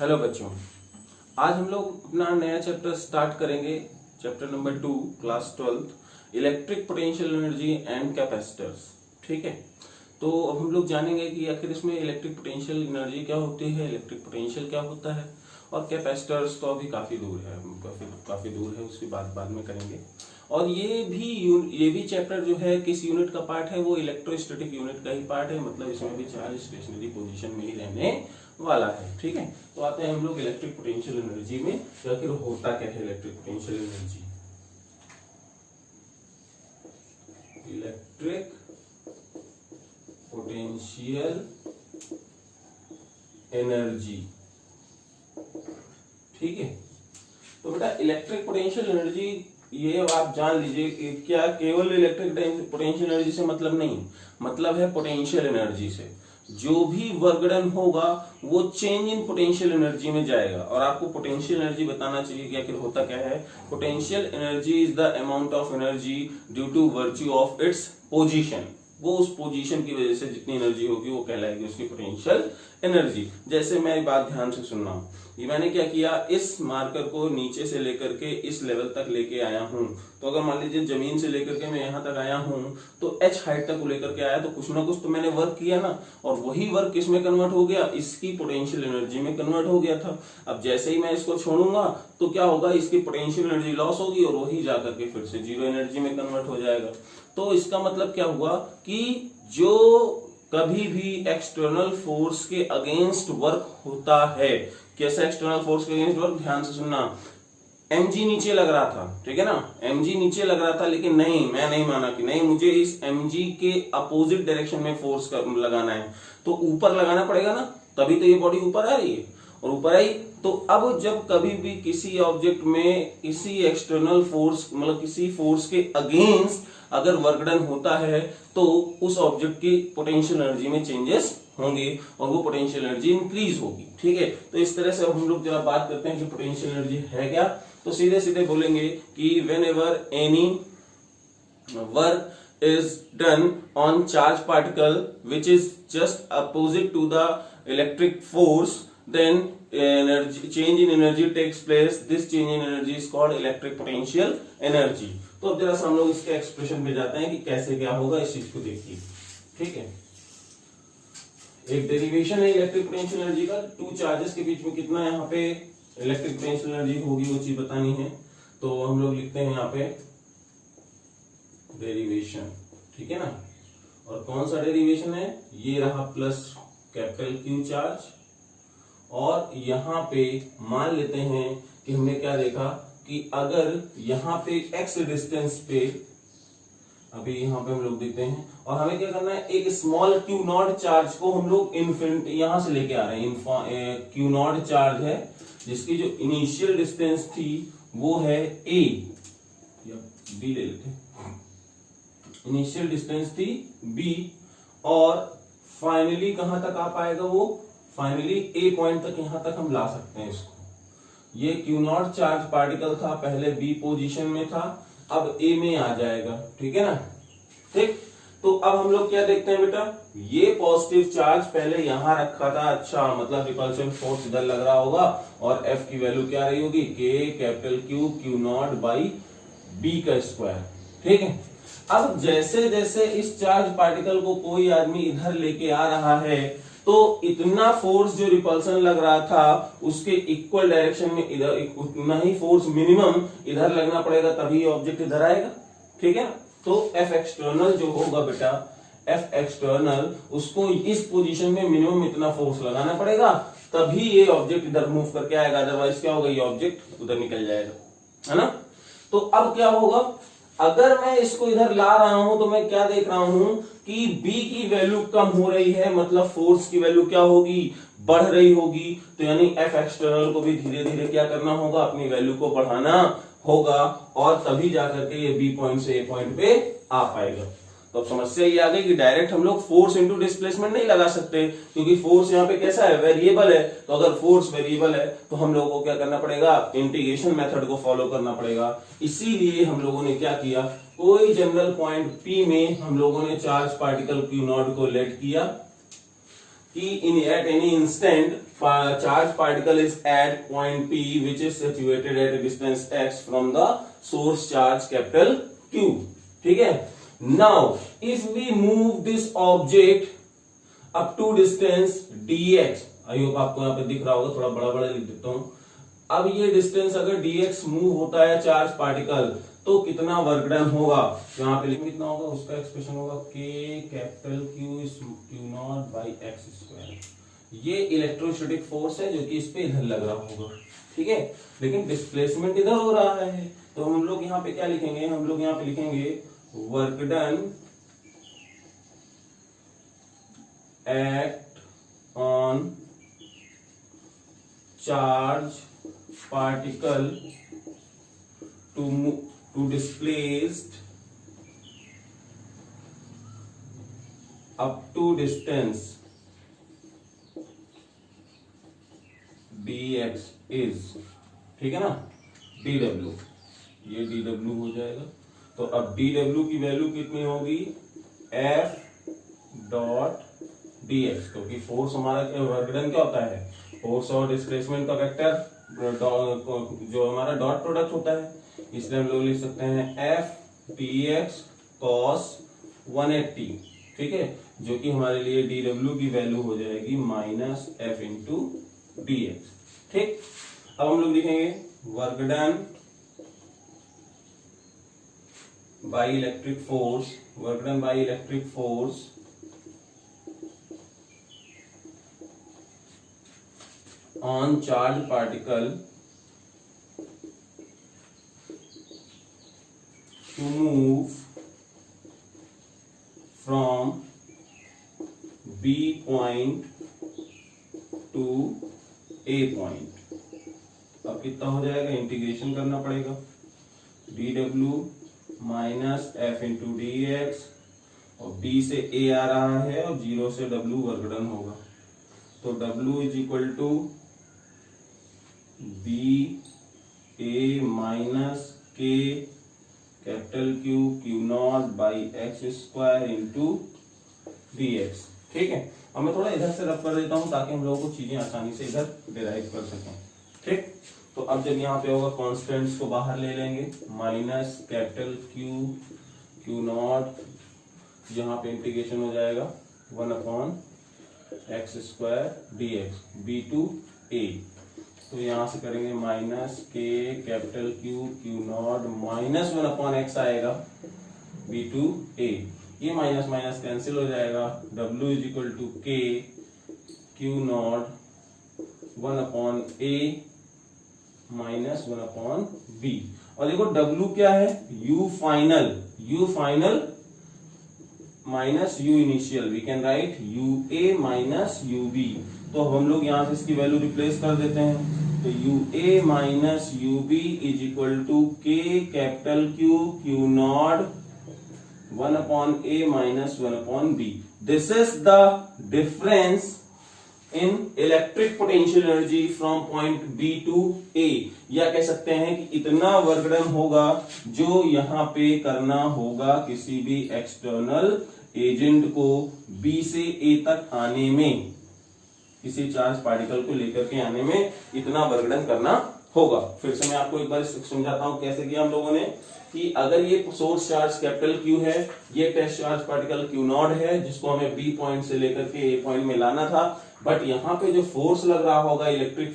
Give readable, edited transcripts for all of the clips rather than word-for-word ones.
Hello बच्चों, आज हम लोग अपना नया चैप्टर स्टार्ट करेंगे। Chapter number 2 class 12 electric potential energy and capacitors. ठीक है, तो अब हम लोग जानेंगे कि आखिर इसमें इलेक्ट्रिक पोटेंशियल एनर्जी क्या होती है, इलेक्ट्रिक पोटेंशियल क्या होता है, और कैपेसिटर्स तो अभी काफी दूर है, काफी दूर है, उसकी बात बाद में करेंगे। और ये भी चैप्टर जो है किस यूनिट का पार्ट है, वो इलेक्ट्रोस्टैटिक यूनिट का ही पार्ट है। मतलब इसमें भी चार्ज स्टेशनरी पोजीशन में ही रहने वाला है। ठीक है, तो आते हैं हम लोग इलेक्ट्रिक पोटेंशियल एनर्जी में। तो आखिर होता क्या है electric potential energy? Electric potential energy, ठीक है। तो बेटा इलेक्ट्रिक पोटेंशियल एनर्जी ये आप जान लीजिए कि क्या केवल इलेक्ट्रिक पोटेंशियल एनर्जी से मतलब नहीं, मतलब है पोटेंशियल एनर्जी से। जो भी वर्क डन होगा वो चेंज इन पोटेंशियल एनर्जी में जाएगा। और आपको पोटेंशियल एनर्जी बताना चाहिए कि आखिर होता क्या है। Potential energy is the amount of energy due to virtue of its position. वो उस पोजीशन की वजह से जितनी एनर्जी होगी वो कहलाएगी उसकी पोटेंशियल एनर्जी। जैसे मेरी बात ध्यान से सुनना, ये मैंने क्या किया, इस मार्कर को नीचे से लेकर के इस लेवल तक लेके आया हूं। तो अगर मान लीजिए जमीन से लेकर के मैं यहां तक आया हूं तो h हाइट तक लेकर के आया, तो कुछ ना कुछ तो मैंने वर्क किया ना, और वही वर्क किस में कन्वर्ट हो गया, इसकी पोटेंशियल एनर्जी में कन्वर्ट हो गया था। अब जैसे ही मैं इसको छोड़ूंगा तो क्या होगा, इसकी पोटेंशियल एनर्जी लॉस होगी और वही जाकर के फिर से जीरो एनर्जी में कन्वर्ट हो जाएगा। तो इसका मतलब क्या हुआ कि जो कभी भी एक्सटर्नल फोर्स के अगेंस्ट वर्क होता है, कैसा एक्सटर्नल फोर्स के अगेंस्ट वर्क, ध्यान से सुनना। mg नीचे लग रहा था, ठीक है ना, mg नीचे लग रहा था, लेकिन नहीं, मैं नहीं माना कि नहीं, मुझे इस mg के अपोजिट डायरेक्शन में फोर्स लगाना है, तो ऊपर लगाना पड़ेगा ना, तभी तो ये बॉडी ऊपर आ रही है। और ऊपर आई तो अब जब कभी भी किसी ऑब्जेक्ट में किसी एक्सटर्नल फोर्स, मतलब किसी फोर्स के अगेंस्ट अगर वर्क डन होता है तो उस ऑब्जेक्ट की पोटेंशियल एनर्जी में चेंजेस होंगे और वो पोटेंशियल एनर्जी इंक्रीज होगी। ठीक है, तो इस तरह से अब हम लोग जब बात करते हैं कि पोटेंशियल एनर्जी है क्या, तो सीधे सीधे बोलेंगे कि whenever any work is done on charge particle which is just opposite to the electric force, then change in energy takes place. This change in energy is called electric potential energy. तो अब जरा हम लोग इसके expression पे जाते हैं कि कैसे क्या होगा, इस चीज को देखिए। ठीक है, एक डेरिवेशन है इलेक्ट्रिक पोटेंशियल एनर्जी का। टू चार्जेस के बीच में कितना यहाँ पे इलेक्ट्रिक पोटेंशियल एनर्जी होगी वो चीज बतानी है। तो हम लोग लिखते हैं यहाँ पे डेरिवेशन, ठीक है ना। और कौन सा डेरिवेशन है, ये रहा प्लस कैपिटल क्यू चार्ज, और यहां पे मान लेते हैं कि हमने क्या देखा कि अगर यहां पे x डिस्टेंस पे, अभी यहां पे हम लोग देखते हैं, और हमें क्या करना है, एक स्मॉल क्यू नॉट चार्ज को हम लोग इन्फिनिटी यहां से लेके आ रहे हैं। क्यू नॉट चार्ज है जिसकी जो इनिशियल डिस्टेंस थी वो है a या b ले लेते हैं, इनिशियल डिस्टेंस थी b, और फाइनली कहां तक आ पाएगा वो, फाइनली ए पॉइंट तक, यहां तक हम ला सकते हैं इसको। ये क्यू नॉट चार्ज पार्टिकल था, पहले बी पोजीशन में था, अब ए में आ जाएगा, ठीक है ना। ठीक, तो अब हम लोग क्या देखते हैं बेटा, ये पॉजिटिव चार्ज पहले यहां रखा था, अच्छा मतलब रिपल्सिव फोर्स इधर लग रहा होगा, और एफ की वैल्यू क्या रही होगी, K capital Q Q naught by B का स्क्वायर। ठीक है, अब जैसे जैसे इस चार्ज पार्टिकल को कोई आदमी इधर लेके आ रहा है तो इतना फोर्स जो रिपल्सन लग रहा था उसके इक्वल डायरेक्शन में इधर उतना ही फोर्स मिनिमम इधर लगना पड़ेगा, तभी ऑब्जेक्ट इधर आएगा। ठीक है, तो एफ एक्सटर्नल जो होगा बेटा, एफ एक्सटर्नल उसको इस पोजीशन में मिनिमम इतना फोर्स लगाना पड़ेगा, तभी ये ऑब्जेक्ट इधर मूव करके आएगा, अदरवाइज क्या होगा, ये ऑब्जेक्ट उधर निकल जाएगा, है ना। तो अब क्या होगा, अगर मैं इसको इधर ला रहा हूं तो मैं क्या देख रहा हूं कि B की वैल्यू कम हो रही है, मतलब फोर्स की वैल्यू क्या होगी, बढ़ रही होगी। तो यानी F एक्सटर्नल को भी धीरे धीरे क्या करना होगा, अपनी वैल्यू को बढ़ाना होगा, और तभी जाकर के ये B पॉइंट से A पॉइंट पे आ पाएगा। तो अब समस्या ये आ गई कि डायरेक्ट हम लोग फोर्स इनटू डिस्प्लेसमेंट नहीं लगा सकते, क्योंकि फोर्स यहाँ पे कैसा है, वेरिएबल है। तो अगर फोर्स वेरिएबल है तो हम लोगों को क्या करना पड़ेगा, इंटीग्रेशन मेथड को फॉलो करना पड़ेगा। इसीलिए हम लोगों ने क्या किया, कोई जनरल पॉइंट P में हम लोगों ने चार्ज पार्टिकल Q नॉट को लेट किया, कि in at any instant charge particle is at point P which is situated at a distance x from the source charge capital Q. ठीक है. Now if we move this object up to distance dx, I hope आपको यहाँ पे दिख रहा होगा, थोड़ा बड़ा बड़ा लिख देता हूं. अब ये डिस्टेंस अगर dx मूव होता है चार्ज पार्टिकल तो कितना वर्क डन होगा, यहाँ पे लिखेंगे कितना होगा, उसका एक्सप्रेशन होगा k capital Q is Q naught by X square. ये इलेक्ट्रोस्टैटिक फोर्स है जो कि इस पे इधर लग रहा होगा. ठीक है, लेकिन डिस्प्लेसमेंट इधर हो रहा है तो हम लोग यहाँ पे क्या लिखेंगे, हम लोग यहाँ पे लिखेंगे work done act on charge particle to displaced up to distance dx is, ठीक है ना, dw. ये dw हो जाएगा. तो अब dw की वैल्यू कितनी होगी, f डॉट dx, क्योंकि फोर्स हमारा वर्क डन क्या होता है, फोर्स और डिस्प्लेसमेंट का वेक्टर जो हमारा डॉट प्रोडक्ट होता है, इसलिए हम लोग लिख सकते हैं f dx cos 180. ठीक है, जो कि हमारे लिए dw की वैल्यू हो जाएगी माइनस f इंटू dx. ठीक, अब हम लोग लिखेंगे work done by electric force, work done by electric force on charge particle to move from B point to A point. अब कितना हो जाएगा, इंटीग्रेशन करना पड़ेगा, dw minus F into D x, और B से A आ रहा है और 0 से W वर्क डन होगा. तो W is equal to B A minus के capital Q Q naught by X square into D X. ठीक है, अब मैं थोड़ा इधर से रब कर देता हूं ताकि हम लोगों को चीजें आसानी से इधर डिराइव कर सकें. ठीक, तो अब जब यहाँ पे होगा कॉन्स्टेंट्स को बाहर ले लेंगे, माइनस कैपिटल Q नॉट, यहाँ पे इंटीग्रेशन हो जाएगा 1 upon x square d x b to a. तो यहां से करेंगे माइनस के capital Q naught minus 1 upon x आएगा बी टू ए. ये माइनस माइनस कैंसिल हो जाएगा, W is equal to k Q naught 1 upon a minus 1 upon b. और देखो W क्या है, U final minus U initial, we can write UA minus UB. तो हम लोग यहां से इसकी वैल्यू रिप्लेस कर देते हैं. तो UA minus UB is equal to k capital Q naught 1 upon A minus 1 upon B. This is the difference in electric potential energy from point B to A. या कह सकते हैं कि इतना वर्क डन होगा जो यहाँ पे करना होगा किसी भी एक्सटर्नल एजेंट को B से A तक आने में, किसी चार्ज पार्टिकल को लेकर के आने में इतना वर्क डन करना होगा. फिर से मैं आपको एक बार समझाता हूं कैसे किया हम लोगों ने, कि अगर ये सोर्स चार्ज कैपिटल Q है, ये test charge particle Q naught है जिसको हमें B पॉइंट से लेकर के A पॉइंट में लाना था, बट यहाँ पे जो फोर्स लग रहा होगा इलेक्ट्रिक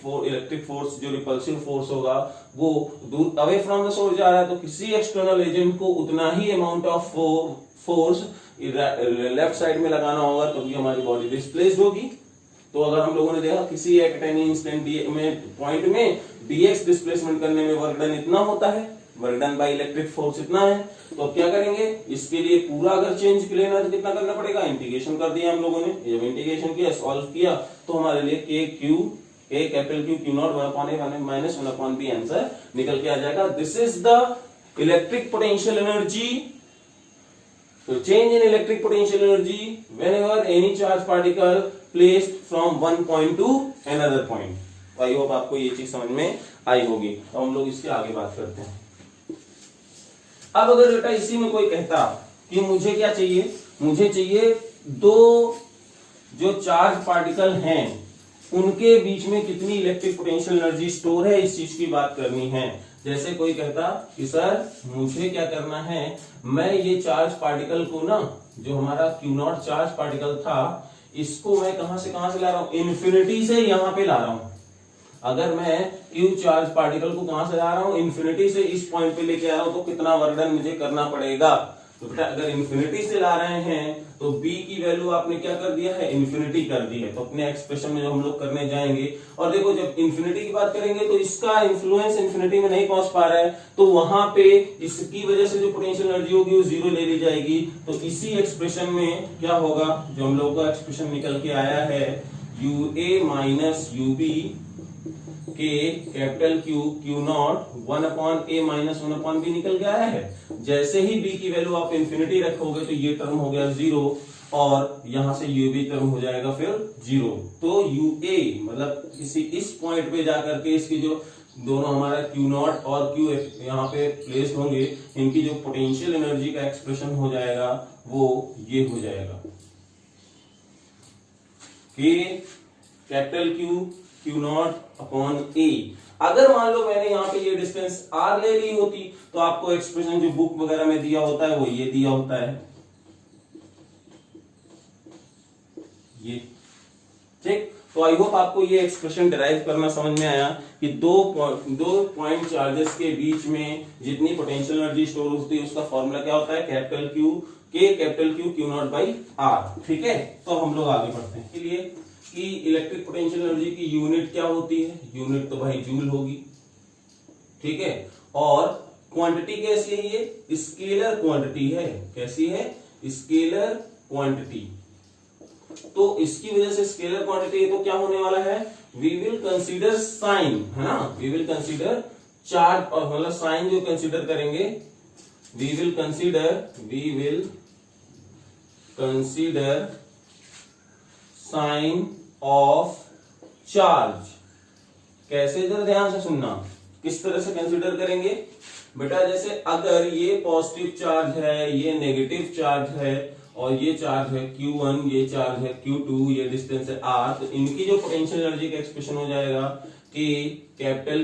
फोर्स जो रिपल्सिव फोर्स होगा वो दूर अवे फ्रॉम द सोर्स जा रहा है, तो किसी एक्सटर्नल एजेंट को उतना ही amount of force left side में लगाना होगा, तो भी हमारी बॉडी डिस्प्लेस्ड होगी. तो अगर हम लोगों ने देखा किसी एक एनी इंस्टेंट में पॉइंट में dx डिस्प्लेसमेंट करने में वर्क डन इतना होता है, work done by electric force इतना है, तो अब क्या करेंगे, इसके लिए पूरा अगर चेंज लेना है तो कितना करना पड़ेगा, इंटीग्रेशन कर दिया हम लोगों ने. जब इंटीग्रेशन किया, सॉल्व किया, तो हमारे लिए के capital Q naught 1 upon A minus 1 upon B answer निकल के आ जाएगा. This is the electric potential energy. So change in electric potential energy whenever any charge particle placed from one point to another point. I hope आपको ये चीज समझ में आई होगी. तो हम लोग इसके आगे बात करते हैं. अब अगर बेटा इसी में कोई कहता कि मुझे क्या चाहिए, मुझे चाहिए दो जो चार्ज पार्टिकल हैं उनके बीच में कितनी इलेक्ट्रिक पोटेंशियल एनर्जी स्टोर है, इस चीज की बात करनी है। जैसे कोई कहता कि सर मुझे क्या करना है, मैं ये चार्ज पार्टिकल को ना, जो हमारा Q0 चार्ज पार्टिकल था, इसको मैं कहां से ला रहा हूं, इन्फिनिटी से यहां पे ला रहा हूं। अगर मैं Q चार्ज पार्टिकल को कहां से ला रहा हूं, इन्फिनिटी से इस पॉइंट पे लेके आ रहा हूं, तो कितना वर्क डन मुझे करना पड़ेगा। तो बेटा अगर इन्फिनिटी से ला रहे हैं तो B की वैल्यू आपने क्या कर दिया है, इन्फिनिटी कर दी है। तो अपने एक्सप्रेशन में जो हम लोग करने जाएंगे, और देखो जब इन्फिनिटी की बात करेंगे तो इसका इन्फ्लुएंस इन्फिनिटी में नहीं पहुंच पा रहा है, तो वहां पे इसकी वजह से जो पोटेंशियल एनर्जी होगी वो जीरो ले ली जाएगी। तो इसी एक्सप्रेशन में क्या होगा, जो हम लोग का एक्सप्रेशन निकल के आया है, UA माइनस UB के कैपिटल Q Q0 1/A-1/B निकल के आया है। जैसे ही B की वैल्यू आप इन्फिनिटी रखोगे तो ये टर्म हो गया 0 और यहां से UB टर्म हो जाएगा फिर 0। तो UA मतलब इस पॉइंट पे जाकर के इसकी जो दोनों हमारा Q0 और Q यहाँ पे प्लेस होंगे, इनकी जो पोटेंशियल एनर्जी का एक्सप्रेशन हो जाएगा वो ये हो जाएगा कि कैपिटल Q0/A। अगर मान लो मैंने यहाँ पे ये डिस्टेंस R ले ली होती तो आपको एक्सप्रेशन जो बुक वगैरह में दिया होता है वो ये दिया होता है, ये ठीक। तो आई होप आपको ये एक्सप्रेशन डिराइव करना समझ में आया कि दो पॉइंट चार्जेस के बीच में जितनी पोटेंशियल एनर्जी स्टोर होती है उसका फॉर्मूला क्या होता है, कैपिटल Q Q0/R। ठीक है, तो हम लोग आगे बढ़ते हैं। इसलिए कि इलेक्ट्रिक पोटेंशियल एनर्जी की यूनिट क्या होती है, यूनिट तो भाई जूल होगी। ठीक है, और क्वांटिटी कैसी है, ये स्केलर क्वांटिटी है। कैसी है, स्केलर क्वांटिटी। तो इसकी वजह से स्केलर क्वांटिटी है तो क्या होने वाला है, वी विल कंसीडर साइन, है ना, वी विल कंसीडर चार्ज, और मतलब साइन जो कंसीडर करेंगे, we will consider sign of charge. कैसे, जरा ध्यान से सुनना, किस तरह से कंसीडर करेंगे बेटा। जैसे अगर ये पॉजिटिव चार्ज है, ये नेगेटिव चार्ज है, और ये चार्ज है Q1, ये चार्ज है Q2, ये डिस्टेंस है R, तो इनकी जो पोटेंशियल एनर्जी का एक्सप्रेशन हो जाएगा कि कैपिटल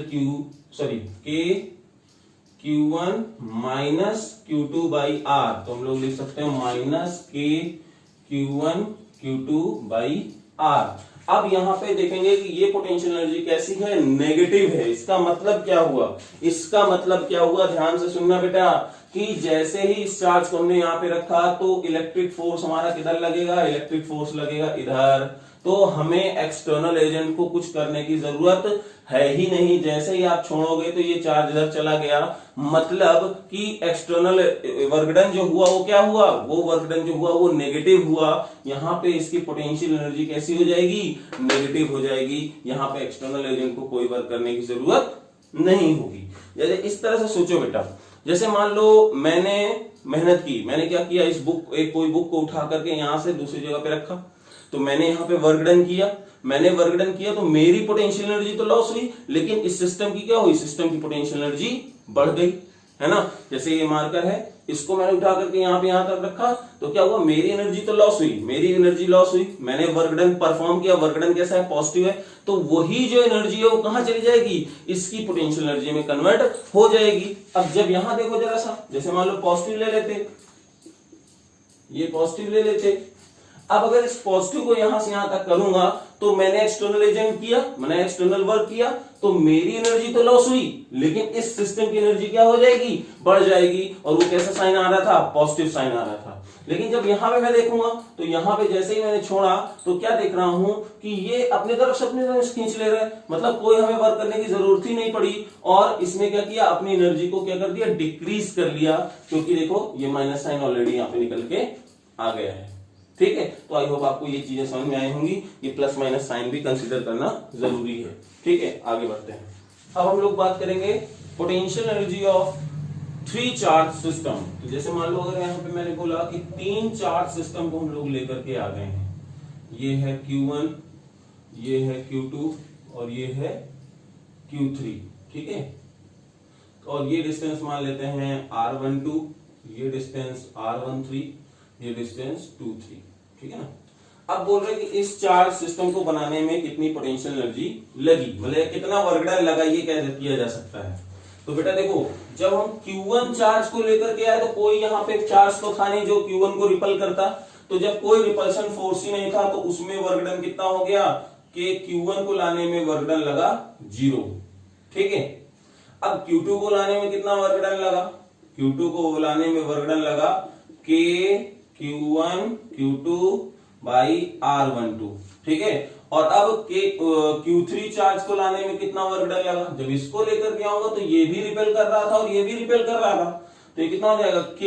Q1 माइनस Q2/R। तो हम लोग लिख सकते हैं माइनस Q1 Q2/R। अब यहां पे देखेंगे कि ये पोटेंशियल एनर्जी कैसी है, नेगेटिव है। इसका मतलब क्या हुआ, ध्यान से सुनना बेटा, कि जैसे ही इस चार्ज को हमने यहाँ पे रखा तो इलेक्ट्रिक फोर्स हमारा किधर लगेगा, इलेक्ट्रिक फोर्स लगेगा इधर। तो हमें एक्सटर्नल एजेंट को कुछ करने की जरूरत है ही नहीं। जैसे ही आप छोड़ोगे तो ये चार्ज इधर चला गया, मतलब कि एक्सटर्नल वर्कडन जो हुआ वो क्या हुआ, वो वर्कडन जो हुआ वो नेगेटिव हुआ। यहाँ पे इसकी पोटेंशियल एनर्जी कैसी हो जाएगी, नेगेटिव हो जाएगी। यहाँ पे एक्सटर्नल एजेंट को कोई वर्क करने की जरूरत नहीं होगी। जैसे इस तरह से सोचो बेटा, जैसे मान लो मैंने मेहनत की, मैंने क्या किया, इस बुक, एक कोई बुक को उठा करके यहां से दूसरी जगह पे रखा, तो मैंने यहाँ पे वर्क डन किया, तो मेरी पोटेंशियल एनर्जी तो लॉस हुई, लेकिन इस सिस्टम की क्या हुई, सिस्टम की पोटेंशियल एनर्जी बढ़ गई, है ना। जैसे ये मार्कर है, इसको मैंने उठा करके यहाँ पे यहां तक रखा, तो क्या हुआ, मेरी एनर्जी तो लॉस हुई, मैंने वर्क डन परफॉर्म किया, वर्क डन कैसा है, पॉजिटिव है, तो वही जो एनर्जी है वो कहां चली जाएगी, इसकी पोटेंशियल एनर्जी में कन्वर्ट हो जाएगी। अब जब यहां देखो जरा सा, जैसे मान लो पॉजिटिव ले लेते, ये पॉजिटिव ले लेते, अब अगर इस पॉजिटिव को यहां से यहां तक करूंगा तो मैंने एक्सटर्नल एजेंट किया, मैंने एक्सटर्नल वर्क किया, तो मेरी एनर्जी तो लॉस हुई, लेकिन इस सिस्टम की एनर्जी क्या हो जाएगी, बढ़ जाएगी। और वो कैसा साइन आ रहा था, पॉजिटिव साइन आ रहा था। लेकिन जब यहां पे मैं देखूंगा तो यहां पे जैसे ही मैंने छोड़ा तो क्या देख रहा हूं कि ये अपनी तरफ खींच ले रहा है, मतलब कोई हमें वर्क करने की जरूरत ही नहीं पड़ी। और इसने क्या किया, अपनी एनर्जी को क्या कर दिया, डिक्रीज कर लिया, क्योंकि देखो ये माइनस साइन ऑलरेडी यहाँ पे निकल के आ गया है। ठीक है, तो आई होप आपको ये चीजें समझ में आई होंगी। ये प्लस माइनस साइन भी कंसीडर करना जरूरी है। ठीक है, आगे बढ़ते हैं। अब हम लोग बात करेंगे potential energy of 3 charge system. तो जैसे मान लो अगर यहाँ पे मैंने बोला कि 3 चार्ज सिस्टम को हम लोग लेकर के आ गए हैं, ये है Q1, ये है Q2 और ये है Q3। ठीक है, और ये डिस्टेंस मान लेते हैं R12, ये डिस्टेंस R13, ये डिस्टेंस 2, 3। ठीक है ना। अब बोल रहे हैं कि इस चार्ज सिस्टम को बनाने में कितनी पोटेंशियल एनर्जी लगी, मतलब कितना वर्क डन लगा, ये कैसे किया जा सकता है। तो बेटा देखो, जब हम Q1 चार्ज को लेकर के आए तो कोई यहाँ पे चार्ज तो था नहीं जो Q1 को रिपल करता, तो जब कोई रिपल्शन फोर्स ही नहीं था तो उसमें वर्क डन कितना हो गया कि Q1 को लाने में वर्क डन लगा 0, ठीक है। अब Q2 को लाने में कितना वर्क डन लगा, Q2 को लाने में वर्क डन लगा K Q1 Q2 by R12, ठीक है। और अब Q3 चार्ज को लाने में कितना वर्क डन लगा, जब इसको लेकर के आऊंगा तो ये भी रिपेल कर रहा था और ये भी रिपेल कर रहा था, तो ये कितना हो जाएगा K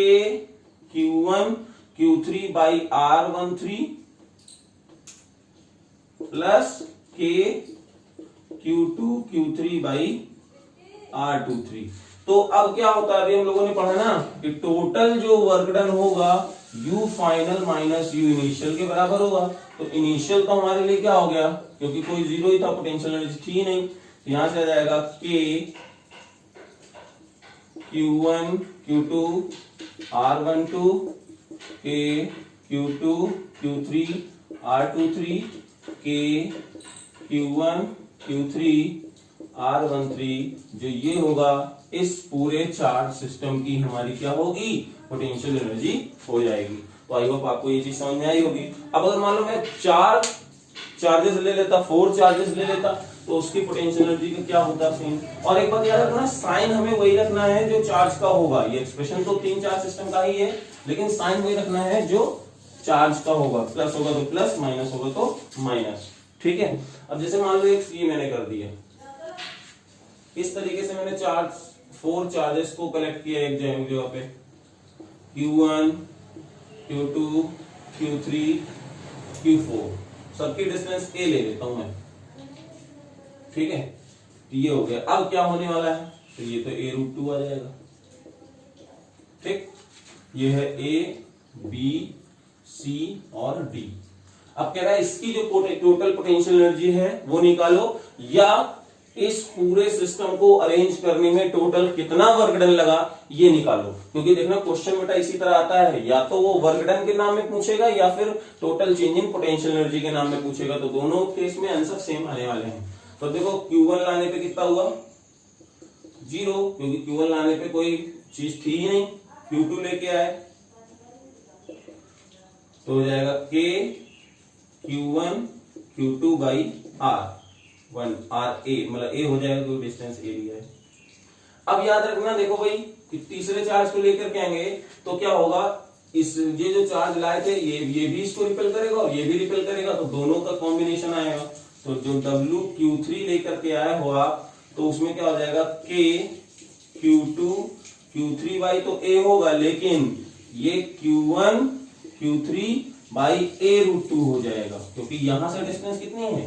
Q1 Q3 by R13 plus K Q2 Q3 by R23। तो अब क्या होता है, अभी हम लोगों ने पढ़ा ना कि टोटल जो वर्क डन होगा U final minus U initial के बराबर होगा। तो इनिशियल तो हमारे लिए क्या हो गया, क्योंकि कोई जीरो ही था, पोटेंशियल एनर्जी थी ही नहीं, तो यहां से आ जाएगा K Q1 Q2 R12 K Q2 Q3 R23 K Q1 Q3 R13, जो ये होगा इस पूरे चार्ज सिस्टम की हमारी क्या होगी, पोटेंशियल एनर्जी हो जाएगी। तो आई होप आपको ये चीज समझ में आई होगी। अब अगर मान लो मैं 4 चार्जेस ले लेता, 4 चार्जेस ले लेता, तो उसकी पोटेंशियल एनर्जी का क्या होता सीन। और एक बात याद रखना, साइन हमें वही रखना है जो चार्ज का होगा। ये एक्सप्रेशन तो 3 चार्ज सिस्टम का ही है, लेकिन साइन वही रखना है जो चार्ज का होगा। प्लस होगा तो प्लस, माइनस होगा तो माइनस, ठीक है। अब जैसे मान लो एक ये मैंने कर दिया, इस तरीके से मैंने 4 चार्जेस को कलेक्ट किया एक जगह पे, Q1 Q2 Q3 Q4, सबकी डिस्टेंस a ले लेता हूं मैं, ठीक है। तो ये हो गया। अब क्या होने वाला है, तो ये तो a√2 आ जाएगा, ठीक। ये है A B C और D। अब कह रहा है इसकी जो टोटल पोटेंशियल एनर्जी है वो निकालो, या इस पूरे सिस्टम को अरेंज करने में टोटल कितना वर्क डन लगा ये निकालो। क्योंकि देखना क्वेश्चन बेटा इसी तरह आता है, या तो वो वर्क डन के नाम में पूछेगा या फिर total change in potential energy के नाम में पूछेगा, तो दोनों केस में आंसर सेम आने वाले हैं। तो देखो Q1 लाने पे कितना हुआ 0, क्योंकि Q1 लाने पे कोई चीज थी ही नहीं, Q2 लेके आए तो हो जाएगा K Q1 Q2 by R1 RA, मतलब A हो जाएगा कोई डिस्टेंस A दिया है। अब याद रखना, देखो भाई कि तीसरे चार्ज को लेकर के आएंगे तो क्या होगा, इस ये जो चार्ज लाए थे ये भी इसको रिपेल करेगा और ये भी रिपेल करेगा, तो दोनों का कॉम्बिनेशन आएगा। तो जो W Q3 लेकर के आए हो आप, तो उसमें क्या हो जाएगा K Q2 Q3 बाई तो A होगा, लेकिन ये Q1 Q3 बाई A√2 हो जाएगा, क्योंकि यहां से डिस्टेंस कितनी है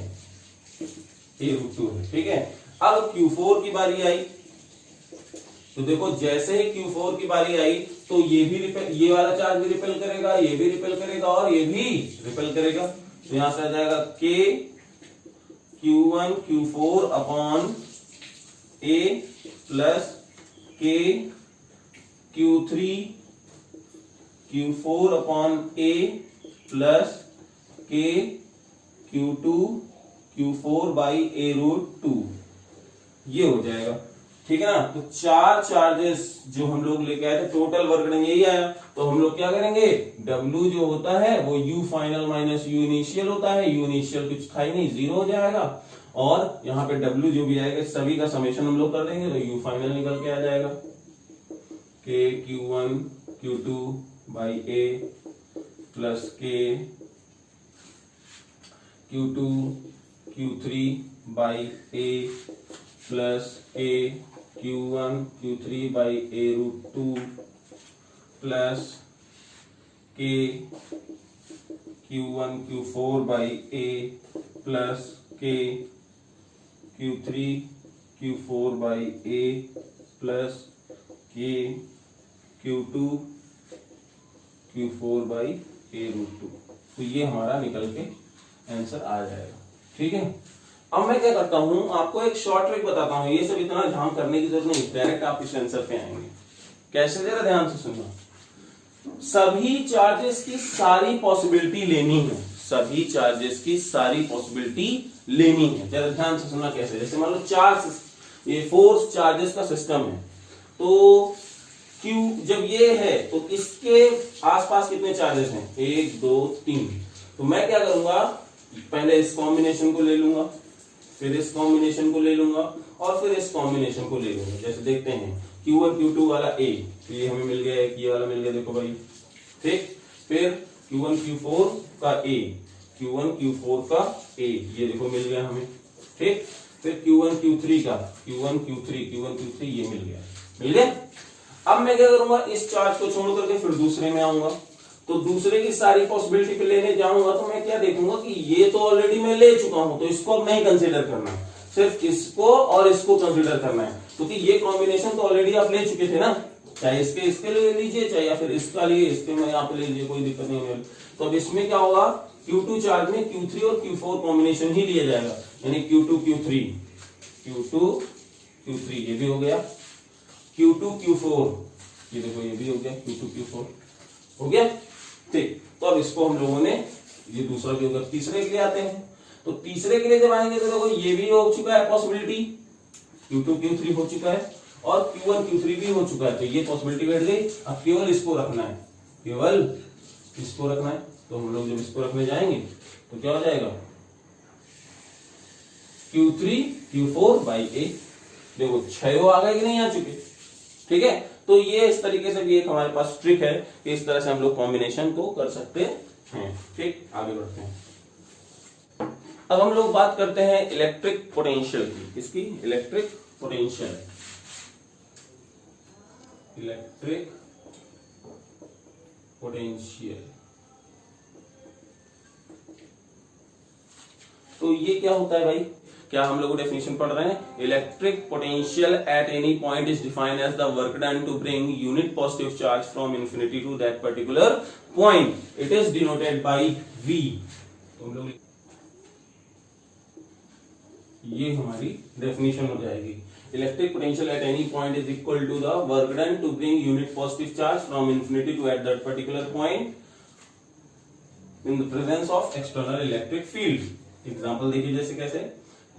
A√2 है, ठीक है। अब Q4 की बारी आई, तो देखो जैसे ही Q4 की बारी आई तो ये भी ये वाला चार्ज भी रिपेल करेगा, ये भी रिपेल करेगा और ये भी रिपेल करेगा। तो यहां से आ जाएगा K Q1 Q4 upon A plus K Q3 Q4 upon A plus K Q2 Q4 by A√2, ये हो जाएगा, ठीक है ना। तो 4 चार्जेस जो हम लोग लेके आए थे, टोटल वर्क डन यही आया। तो हम लोग क्या करेंगे, W जो होता है वो U final minus U initial होता है, U इनिशियल कुछ था ही नहीं, 0 हो जाएगा, और यहाँ पे W जो भी आएगा सभी का समेशन हम लोग कर देंगे, तो U फाइनल निकल के आ जाएगा K Q1 Q2 by A plus K Q2 Q3 by A plus K Q1 Q3 by A√2 plus K Q1 Q4 by A plus K Q3 Q4 by A plus K Q2 Q4 by A√2। तो ये हमारा निकल के answer आ जाएगा, ठीक है। अब मैं क्या करता हूं, आपको एक शॉर्ट ट्रिक बताता हूं, ये सब इतना ध्यान करने की जरूरत नहीं, डायरेक्ट आप इस आंसर पे आएंगे। कैसे, जरा ध्यान से सुनना। सभी चार्जेस की सारी पॉसिबिलिटी लेनी है, सभी चार्जेस की सारी पॉसिबिलिटी लेनी है। जरा ध्यान से सुनना कैसे। जैसे मान लो ये फोर्स चार्जेस का सिस्टम है, तो Q जब ये है तो इसके आसपास कितने चार्जेस हैं, 1 2 3। तो मैं क्या करूंगा, पहले इस कॉम्बिनेशन को ले लूंगा, फिर इस कॉम्बिनेशन को ले लूंगा और फिर इस कॉम्बिनेशन को ले लूंगा। जैसे देखते हैं Q1 Q2 वाला A, तो ये हमें मिल गया, ये वाला मिल गया, देखो भाई, ठीक। फिर Q1 Q4 का A, Q1 Q4 का A, ये देखो मिल गया हमें, ठीक। फिर Q1 Q3 का Q1 Q3 ये मिल गया। अब मैं क्या करूंगा, इस चार्ज को छोड़ करके फिर दूसरे में आऊंगा, तो दूसरे की सारी पॉसिबिलिटी पे लेने जाऊंगा तो मैं क्या देखूंगा कि ये तो ऑलरेडी मैं ले चुका हूं, तो इसको अब नहीं कंसीडर करना है, सिर्फ इसको और इसको कंसीडर करना है, क्योंकि ये कॉम्बिनेशन तो ऑलरेडी आप ले चुके थे ना, चाहे इसके लिए लीजिए, चाहे या फिर इसका लिए, इसके में आप ले लीजिए, कोई दिक्कत नहीं है। तो अब इसमें क्या होगा, Q2 चार्ज में Q3 और Q4 कॉम्बिनेशन ही लिया जाएगा, यानी Q2 Q3 ये भी हो गया, Q2 Q4 ये देखो ये भी हो गया, Q2 Q4 हो गया, ठीक। तो अब इसको हम लोगों ने, ये दूसरा भी होगा, तीसरे के लिए आते हैं। तो तीसरे के लिए जब आएंगे तो देखो ये भी हो चुका है पॉसिबिलिटी, Q2 Q3 हो चुका है और Q1 Q3 भी हो चुका है, तो ये पॉसिबिलिटी बैठ गई। अब केवल इसको रखना है, केवल इसको रखना है। तो हम लोग जब इसको रखने जाएंगे तो क्या हो जाएगा, Q3 Q4 by A, देखो 6 आ गए कि नहीं आ चुके, ठीक है। तो ये इस तरीके से भी एक हमारे पास ट्रिक है कि इस तरह से हम लोग कॉम्बिनेशन को कर सकते हैं, ठीक। आगे बढ़ते हैं। अब हम लोग बात करते हैं इलेक्ट्रिक पोटेंशियल की, इसकी इलेक्ट्रिक पोटेंशियल, इलेक्ट्रिक पोटेंशियल। तो ये क्या होता है भाई, क्या हम लोग डेफिनेशन पढ़ रहे हैं, electric potential at any point is defined as the work done to bring unit positive charge from infinity to that particular point, it is denoted by V। तो हम लोग ये हमारी डेफिनेशन हो जाएगी, electric potential at any point is equal to the work done to bring unit positive charge from infinity to at that particular point in the presence of external electric field. Example देखिए, जैसे कैसे,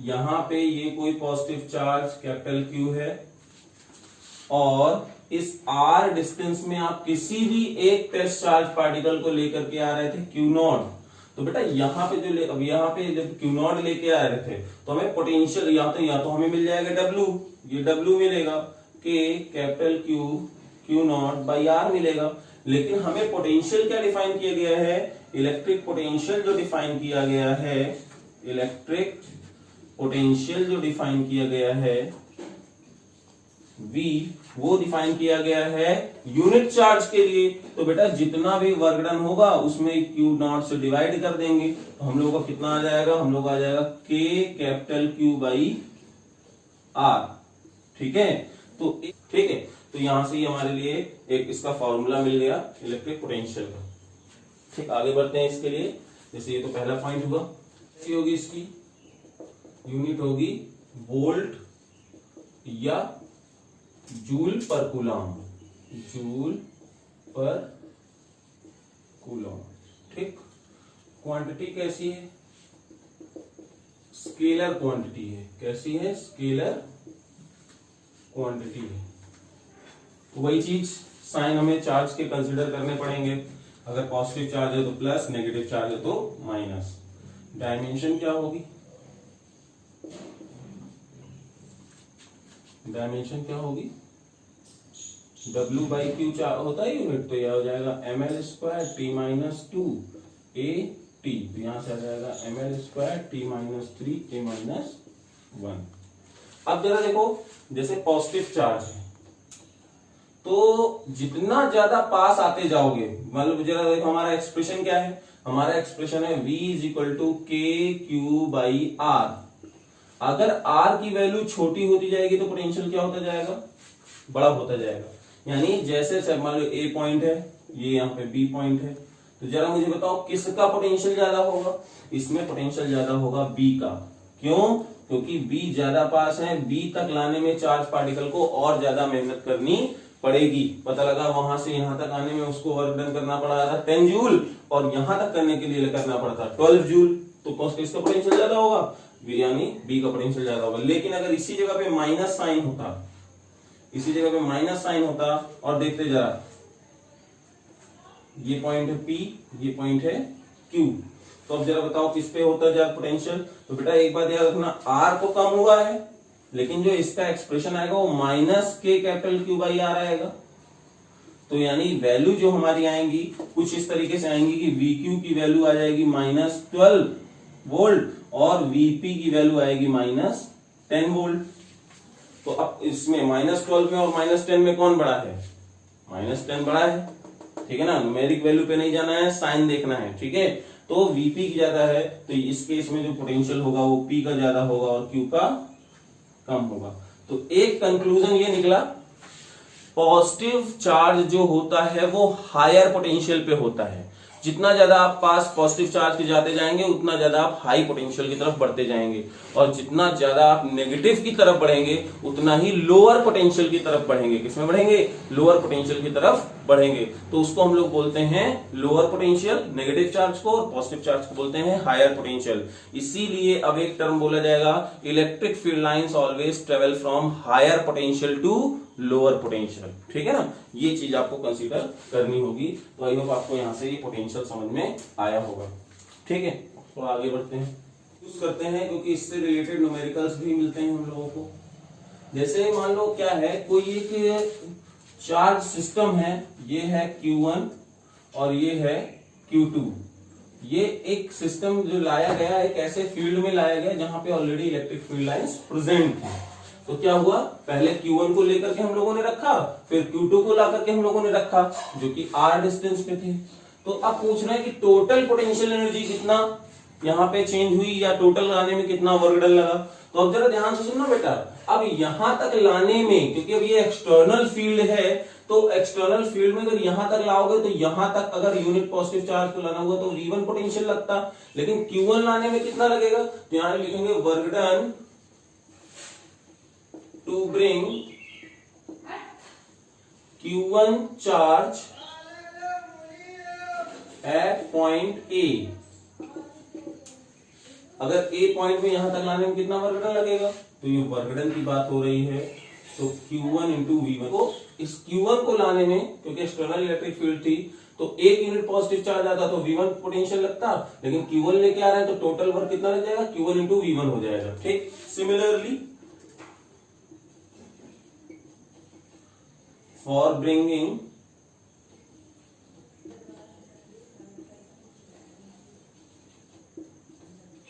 यहां पे ये कोई positive charge capital Q है और इस R डिस्टेंस में आप किसी भी एक टेस्ट चार्ज पार्टिकल को लेकर के आ रहे थे Q0, तो बेटा यहाँ पे अब यहाँ पे जब Q0 लेके आ रहे थे तो हमें पोटेंशियल या तो हमें मिल जाएगा W, ये W मिलेगा, K capital Q0 by R मिलेगा। लेकिन हमें पोटेंशियल क्या डिफाइन किया गया है, इलेक्ट्रिक पोटेंशियल जो डिफाइन किया गया है, इलेक्ट्रिक पोटेंशियल जो डिफाइन किया गया है V, वो डिफाइन किया गया है यूनिट चार्ज के लिए। तो बेटा जितना भी वर्क डन होगा उसमें Q0 से डिवाइड कर देंगे, तो हम लोगों का कितना आ जाएगा, हम लोग आ जाएगा K capital Q by R, ठीक है। तो ठीक है, तो यहां से ही हमारे लिए एक इसका फॉर्मूला मिल गया इलेक्ट्रिक पोटेंशियल का, ठीक। आगे बढ़ते हैं इसके लिए। जैसे ये तो पहला पॉइंट हुआ, कैसी होगी इसकी यूनिट, होगी वोल्ट या जूल पर कूलम, जूल पर कूलम, ठीक। क्वांटिटी कैसी है, स्केलर क्वांटिटी है, कैसी है, स्केलर क्वांटिटी है। तो वही चीज, साइन हमें चार्ज के कंसीडर करने पड़ेंगे, अगर पॉजिटिव चार्ज है तो प्लस, नेगेटिव चार्ज है तो माइनस। डायमेंशन क्या होगी, डायमेंशन क्या होगी, W बाई Q होता है यूनिट, तो यह हो जाएगा ml square T minus 2 AT, तो यहां से आ जाएगा ml square T minus 3 A minus 1। अब जरा देखो, जैसे पॉजिटिव चार्ज है तो जितना ज्यादा पास आते जाओगे, मतलब जरा देखो हमारा एक्सप्रेशन क्या है, हमारा एक्सप्रेशन है V is equal to KQ by R। अगर R की वैल्यू छोटी होती जाएगी तो पोटेंशियल क्या होता जाएगा, बड़ा होता जाएगा। यानी जैसे मान लो A पॉइंट है, ये यहाँ पे B पॉइंट है, तो जरा मुझे बताओ किसका पोटेंशियल ज्यादा होगा, इसमें पोटेंशियल ज्यादा होगा B का। क्यों, क्योंकि B ज्यादा पास है, B तक लाने में चार्ज पार्टिकल को और ज्यादा मेहनत करनी पड़ेगी। पता लगा वहां से यहां तक आने में उसको वर्क डन करना पड़ा था 10 जूल, और यहां तक करने के लिए करना पड़ता 12 जूल, तो किसका पोटेंशियल ज्यादा होगा, यानी बी का पोटेंशियल ज्यादा होगा। लेकिन अगर इसी जगह पे माइनस साइन होता, इसी जगह पे माइनस साइन होता, और देखते जरा, ये पॉइंट है P, ये पॉइंट है Q, तो अब जरा बताओ किस पे होता है ज्यादा पोटेंशियल। तो बेटा एक बात याद रखना, R तो कम हुआ है, लेकिन जो इसका एक्सप्रेशन आएगा वो माइनस के कैपिटल Q बाई R आएगा। तो यानी वैल्यू जो हमारी आएंगी कुछ इस तरीके से आएंगी कि VQ की वैल्यू आ जाएगी -12 वोल्ट और VP की वैल्यू आएगी -10 वोल्ट। तो अब इसमें -12 में और -10 में कौन बड़ा है, -10 बड़ा है, ठीक है ना। न्यूमेरिक वैल्यू पे नहीं जाना है, साइन देखना है, ठीक है। तो VP की ज्यादा है, तो इस केस में जो पोटेंशियल होगा वो P का ज्यादा होगा और Q का कम होगा। तो एक कंक्लूजन ये निकला, पॉजिटिव चार्ज जो होता है वो हायर पोटेंशियल पे होता है। जितना ज्यादा आप पास पॉजिटिव चार्ज के जाते जाएंगे उतना ज्यादा आप हाई पोटेंशियल की तरफ बढ़ते जाएंगे, और जितना ज्यादा आप नेगेटिव की तरफ बढ़ेंगे उतना ही लोअर पोटेंशियल की तरफ बढ़ेंगे। किसमें बढ़ेंगे, लोअर पोटेंशियल की तरफ बढ़ेंगे। तो उसको हम लोग बोलते हैं लोअर पोटेंशियल, नेगेटिव चार्ज को, और पॉजिटिव चार्ज को बोलते हैं हायर पोटेंशियल। इसीलिए अब एक टर्म बोला जाएगा, electric field lines always travel from higher potential to lower potential, ठीक है ना। ये चीज आपको कंसीडर करनी होगी। तो आई होप आपको यहां से ये पोटेंशियल समझ में आया होगा, ठीक है। तो आगे बढ़ते हैं, यूज करते हैं क्योंकि इससे रिलेटेड न्यूमेरिकल्स भी मिलते हैं हम लोगों को। जैसे मान लो क्या है, कोई एक चार्ज सिस्टम है, ये है Q1 और ये है Q2। ये एक सिस्टम जो लाया गया एक ऐसे फील्ड में लाया गया जहां पे already electric field lines present थी। तो क्या हुआ, पहले Q1 को लेकर के हम लोगों ने रखा, फिर Q2 को ला करके हम लोगों ने रखा जो कि R डिस्टेंस पे थे। तो अब पूछ रहे हैं कि टोटल पोटेंशियल एनर्जी कितना यहाँ पे चेंज हुई, या टोटल लाने में कितना वर्क डन लगा। तो अब जरा ध्यान से सुनना बेटा, अब यहां तक लाने में, क्योंकि अब ये एक्सटर्नल फील्ड है, तो एक्सटर्नल फील्ड में अगर यहां तक लाओगे तो यहां तक अगर यूनिट पॉजिटिव चार्ज को लाना हुआ तो V1 पोटेंशियल लगता, लेकिन Q1 लाने में कितना लगेगा। तो यहां लिखेंगे work done to bring Q1 charge at point A। अगर A पॉइंट में यहां तक लाने में कितना वर्क डन लगेगा, तो ये वर्क डन की बात हो रही है। तो Q1 इंटू V1, को इस Q1 को लाने में, क्योंकि एक्सटर्नल इलेक्ट्रिक फील्ड थी, तो एक यूनिट पॉजिटिव चार्ज आता तो V1 पोटेंशियल लगता, लेकिन Q1 लेके आ रहे हैं तो टोटल वर्क कितना लग जाएगा, Q1 इंटू V1 हो जाएगा, ठीक। Similarly for bringing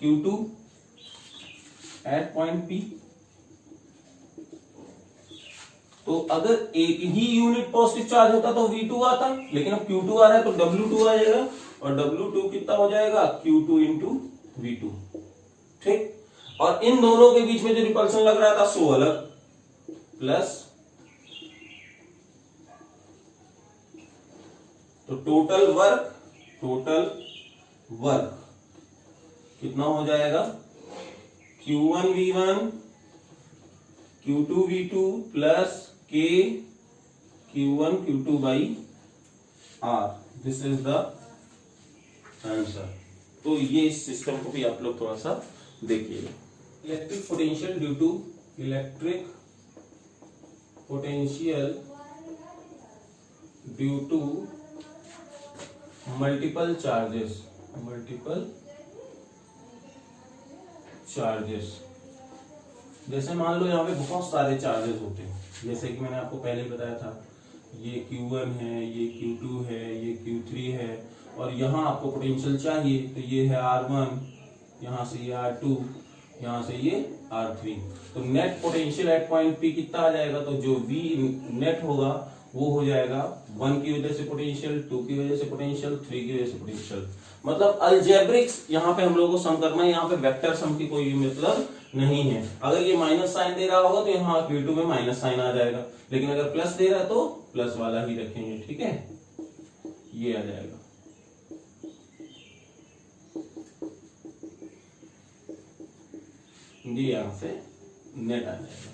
Q2 at point P, तो अगर एक ही यूनिट पॉजिटिव चार्ज होता तो V2 आता, लेकिन अब Q2 आ रहा है तो W2 आ जाएगा, और W2 कितना हो जाएगा, Q2 इंटू V2, ठीक। और इन दोनों के बीच में जो रिपल्सन लग रहा था सो अलग, प्लस, तो टोटल वर्क कितना हो जाएगा, Q1 V1 Q2 V2 plus K Q1 Q2 by R। This is the answer. तो ये इस सिस्टम को भी आप लोग थोड़ा सा देखिएगा। Electric potential due to electric potential due to multiple charges, जैसे मान लो यहाँ पे बहुत सारे चार्जेस होते हैं, जैसे कि मैंने आपको पहले बताया था, ये Q1 है, ये Q2 है, ये Q3 है, और यहाँ आपको पोटेंशियल चाहिए तो ये है R1, यहाँ से ये R2, यहाँ से ये R3। तो net potential at point P कितना आ जाएगा, तो जो V नेट होगा वो हो जाएगा 1 की वजह से पोटेंशियल, 2 की वजह से पोटेंशियल, 3 की वजह से पोटेंशियल। मतलब अलजेब्रिक्स यहाँ पे हम लोगों को सम करना है, यहाँ पे वेक्टर सम की कोई मतलब नहीं है। अगर ये माइनस साइन दे रहा होगा तो यहाँ V2 में माइनस साइन आ जाएगा, लेकिन अगर प्लस दे रहा है तो प्लस वाला ही रखेंगे, ठीक है, ये आ जाएगा। ये यहां से नेट आ जाएगा,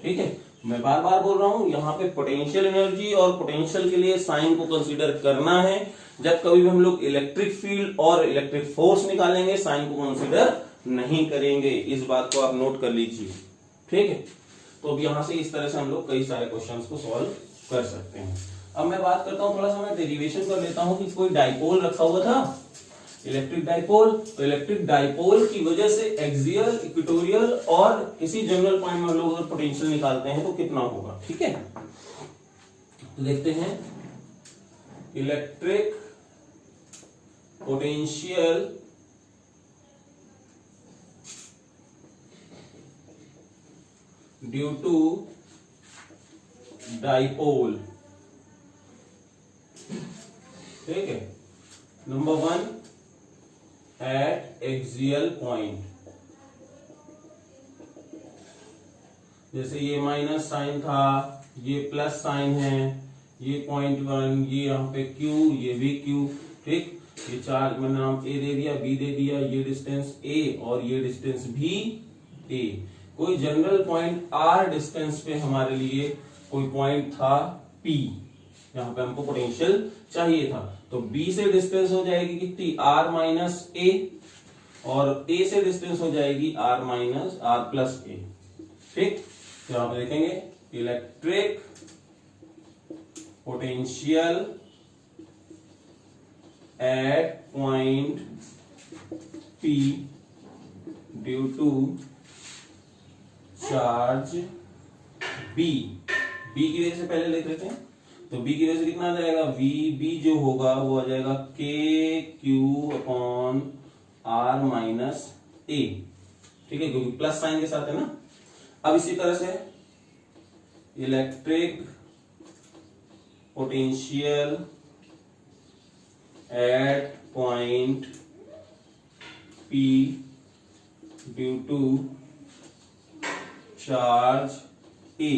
ठीक है। मैं बार बार बोल रहा हूं, यहाँ पे पोटेंशियल एनर्जी और पोटेंशियल के लिए साइन को कंसीडर करना है, जब कभी भी हम लोग इलेक्ट्रिक फील्ड और इलेक्ट्रिक फोर्स निकालेंगे साइन को कंसीडर नहीं करेंगे, इस बात को आप नोट कर लीजिए। ठीक है, तो अब यहां से इस तरह से हम लोग कई सारे क्वेश्चंस को सॉल्व कर सकते हैं। अब मैं बात करता हूं, थोड़ा सा मैं डेरिवेशन कर लेता हूं कि कोई डाइपोल रखा हुआ था, इलेक्ट्रिक डाइपोल, तो इलेक्ट्रिक डाइपोल की वजह से एक्सियल, इक्वेटोरियल और किसी जनरल पॉइंट में हम लोग अगर पोटेंशियल निकालते हैं तो कितना होगा। ठीक है, तो देखते हैं electric potential due to dipole. ठीक है, नंबर 1 एट एक्सियल पॉइंट, जैसे ये माइनस साइन था, ये प्लस साइन है, ये पॉइंट 1, ये यहाँ पे Q, ये भी Q। ठीक, ये चार्ज मैंने नाम A दे दिया, B दे दिया, ये डिस्टेंस A और ये डिस्टेंस भी A। कोई जनरल पॉइंट R डिस्टेंस पे हमारे लिए कोई पॉइंट था P, यहाँ पे हमको पोटेंशियल चाहिए था, तो B से डिस्टेंस हो जाएगी कितनी, R माइनस A, और A से डिस्टेंस हो जाएगी R minus R plus A। ठीक, तो यहाँ पे देखेंगे electric potential at point P due to charge B। B की वजह से पहले लिख लेते हैं, तो B की वजह से कितना आ जाएगा, VB जो होगा वो आ जाएगा KQ upon R minus A। ठीक है, क्योंकि प्लस साइन के साथ है ना। अब इसी तरह से electric potential at point P due to charge A,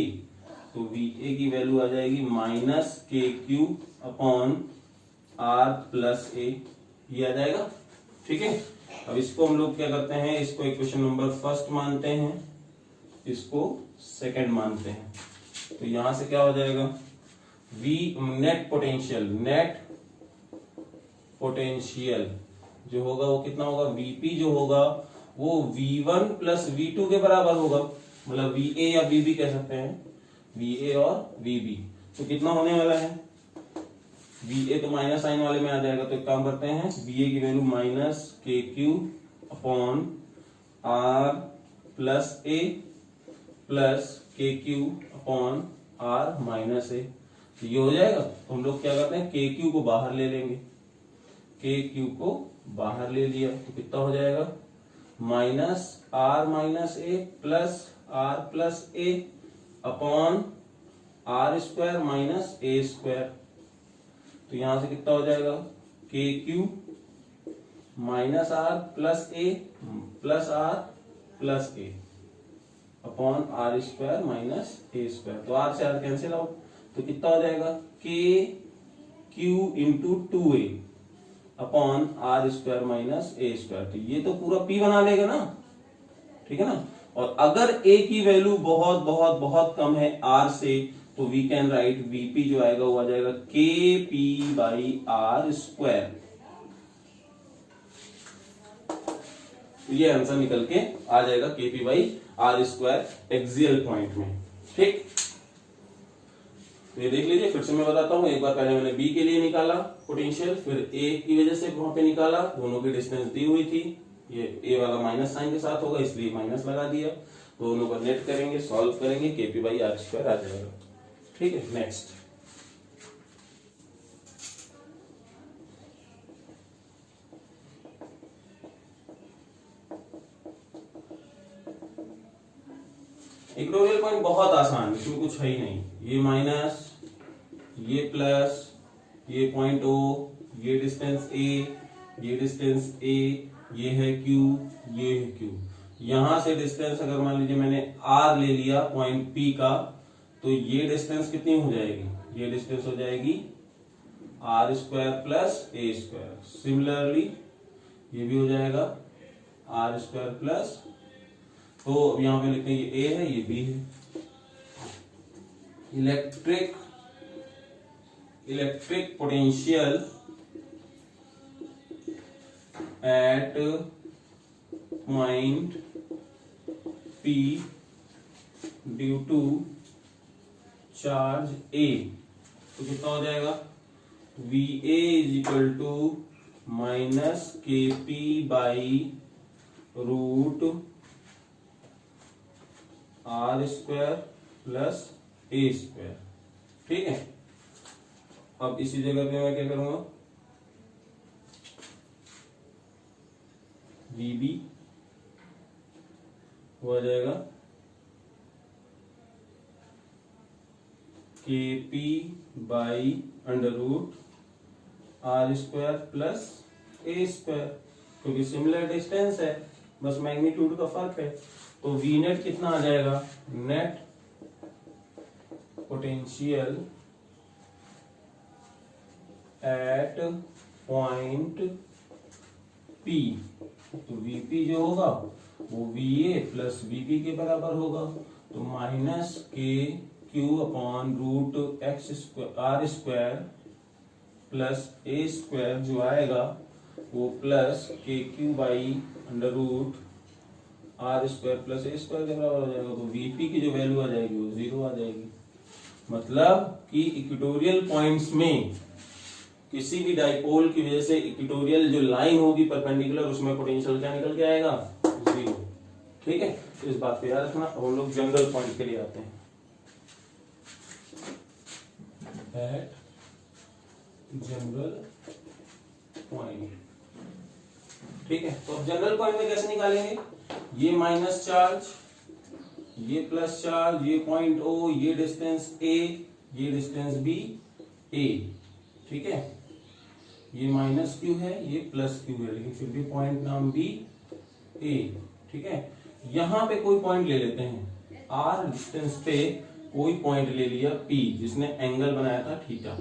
तो VA की वैल्यू आ जाएगी minus KQ upon R plus A, ये आ जाएगा। ठीक है, अब इसको हम लोग क्या करते हैं, इसको इक्वेशन नंबर 1 मानते हैं, इसको 2 मानते हैं, तो यहां से क्या हो जाएगा, नेट पोटेंशियल जो होगा वो कितना होगा, VP जो होगा वो V1 प्लस V2 के बराबर होगा, मतलब VA या VB कह सकते हैं, VA और VB। तो कितना होने वाला है, VA तो माइनस साइन वाले में आ जाएगा, तो एक काम करते हैं, VA की value minus KQ upon R plus A plus KQ upon R minus A, तो ये हो जाएगा। तो हम लोग क्या करते हैं, KQ को बाहर ले लेंगे, KQ को बाहर ले लिया तो कितना हो जाएगा, minus R minus A plus R plus A upon R square minus A square, तो यहां से कितना हो जाएगा, KQ minus R plus A plus R plus A upon R square minus A square, तो R से R कैंसिल आउट, तो कितना हो जाएगा, KQ into 2A upon R square minus A square, तो ये तो पूरा P बना लेगा ना। ठीक है ना, और अगर A की वैल्यू बहुत बहुत बहुत कम है R से, तो वी कैन राइट VP जो आएगा वो आ जाएगा KP बाई R स्क्वायर, तो ये आंसर निकल के आ जाएगा KP by R square axial point में। ठीक, तो ये देख लीजिए, फिर से मैं बताता हूं, एक बार पहले मैंने B के लिए निकाला पोटेंशियल, फिर A की वजह से वहां पे निकाला, दोनों की डिस्टेंस दी हुई थी, ये A वाला माइनस साइन के साथ होगा इसलिए माइनस लगा दिया, दोनों को नेट करेंगे, सॉल्व करेंगे, KP बाई R स्क्वायर आ जाएगा। ठीक है, नेक्स्ट इक्वेटोरियल पॉइंट बहुत आसान, इसमें कुछ है ही नहीं, ये माइनस, ये प्लस, ये पॉइंट O, ये डिस्टेंस A, ये डिस्टेंस A, ये है Q, ये है Q। यहां से डिस्टेंस अगर मान लीजिए मैंने R ले लिया पॉइंट P का, तो ये डिस्टेंस कितनी हो जाएगी, ये डिस्टेंस हो जाएगी R square plus A square. Similarly ये भी हो जाएगा R स्क्वायर प्लस, तो अब यहां पे लिखते हैं ये A है, ये B है। Electric potential at point P due to charge A, तो कितना हो जाएगा VA is equal to minus KP by root R square plus A square. ठीक है, अब इसी जगह पे मैं क्या करूंगा, VB हो जाएगा KP by under root R square plus A square, क्योंकि सिमिलर डिस्टेंस है, बस मैग्नीट्यूड का फर्क है। तो V नेट कितना आ जाएगा, net potential at point P, तो VP जो होगा वो VA प्लस VB के बराबर होगा, तो minus KQ upon root X R square plus A square जो आएगा वो plus KQ by under root R square plus A square के बराबर हो जाएगा। तो VP की जो वैल्यू आ जाएगी वो 0 आ जाएगी। मतलब कि इक्वेटोरियल पॉइंट्स में किसी भी डाइपोल की वजह से इक्वेटोरियल जो लाइन होगी परपेंडिकुलर, उसमें पोटेंशियल क्या निकल के आएगा, 0। ठीक है, तो इस बात को याद रखना। अब हम लोग जनरल पॉइंट के लिए आते हैं। एट जनरल पॉइंट, ठीक है, तो अब जनरल पॉइंट में कैसे निकालेंगे, ये माइनस चार्ज, ये प्लस चार्ज, ये पॉइंट O, ये डिस्टेंस A, ये डिस्टेंस B A। ठीक है, ये माइनस Q है, ये प्लस Q है, लेकिन फिर भी पॉइंट नाम B A। ठीक है, यहां पे कोई पॉइंट ले लेते हैं, R डिस्टेंस पे कोई पॉइंट ले लिया P, जिसने एंगल बनाया था थीटा।